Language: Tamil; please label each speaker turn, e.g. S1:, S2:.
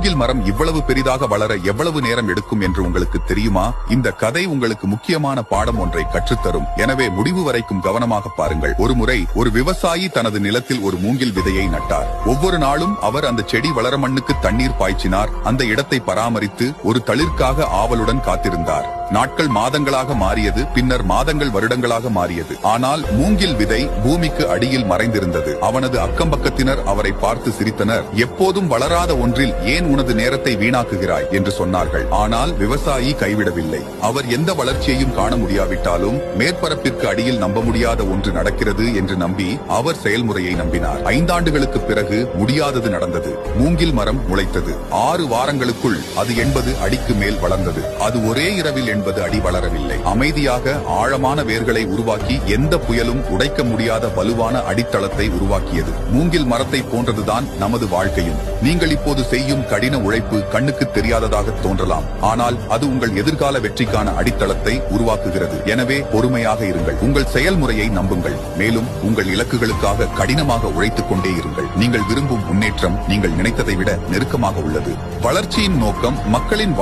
S1: மூங்கில் மரம் இவ்வளவு பெரிதாக வளர எவ்வளவு நேரம் எடுக்கும் என்று உங்களுக்கு தெரியுமா? இந்த கதை உங்களுக்கு முக்கியமான பாடம் ஒன்றை கற்றுத்தரும். எனவே முடிவு வரைக்கும் கவனமாக பாருங்கள். ஒருமுறை ஒரு விவசாயி தனது நிலத்தில் ஒரு மூங்கில் விதையை நட்டார். ஒவ்வொரு நாளும் அவர் அந்த செடி வளர மண்ணுக்கு தண்ணீர் பாய்ச்சினார். அந்த இடத்தை பராமரித்து ஒரு தளிர்க்காக ஆவலுடன் காத்திருந்தார். நாட்கள் மாதங்களாக மாறியது. பின்னர் மாதங்கள் வருடங்களாக மாறியது. ஆனால் மூங்கில் விதை பூமிக்கு அடியில் மறைந்திருந்தது. அவனது அக்கம்பக்கத்தினர் அவரை பார்த்து சிரித்தனர். எப்போதும் வளராத ஒன்றில் ஏன் உனது நேரத்தை வீணாக்குகிறாய் என்று சொன்னார்கள். ஆனால் விவசாயி கைவிடவில்லை. அவர் எந்த வளர்ச்சியையும் காண முடியாவிட்டாலும் மேற்பரப்பிற்கு அடியில் நம்ப முடியாத ஒன்று நடக்கிறது என்று நம்பி அவர் செயல்முறையை நம்பினார். 5 ஆண்டுகளுக்கு பிறகு முடியாதது நடந்தது. மூங்கில் மரம் முளைத்தது. 6 வாரங்களுக்குள் அது 80 அடிக்கு மேல் வளர்ந்தது. அது ஒரே இரவில் 80 அடி வளரவில்லை. அமைதியாக ஆழமான வேர்களை உருவாக்கி எந்த புயலும் உடைக்க முடியாத வலுவான அடித்தளத்தை உருவாக்கியது. மூங்கில் மரத்தை போன்றதுதான் நமது வாழ்க்கையும். நீங்கள் இப்போது செய்யும் கடின உழைப்பு கண்ணுக்கு தெரியாததாக தோன்றலாம். ஆனால் அது உங்கள் எதிர்கால வெற்றிக்கான அடித்தளத்தை உருவாக்குகிறது. எனவே பொறுமையாக இருங்கள். உங்கள் செயல்முறையை நம்புங்கள். மேலும் உங்கள் இலக்குகளுக்காக கடினமாக உழைத்துக் கொண்டே இருங்கள். நீங்கள் விரும்பும் முன்னேற்றம் நீங்கள் நினைத்ததை விட நெருக்கமாக உள்ளது. வளர்ச்சியின் நோக்கம் மக்களின்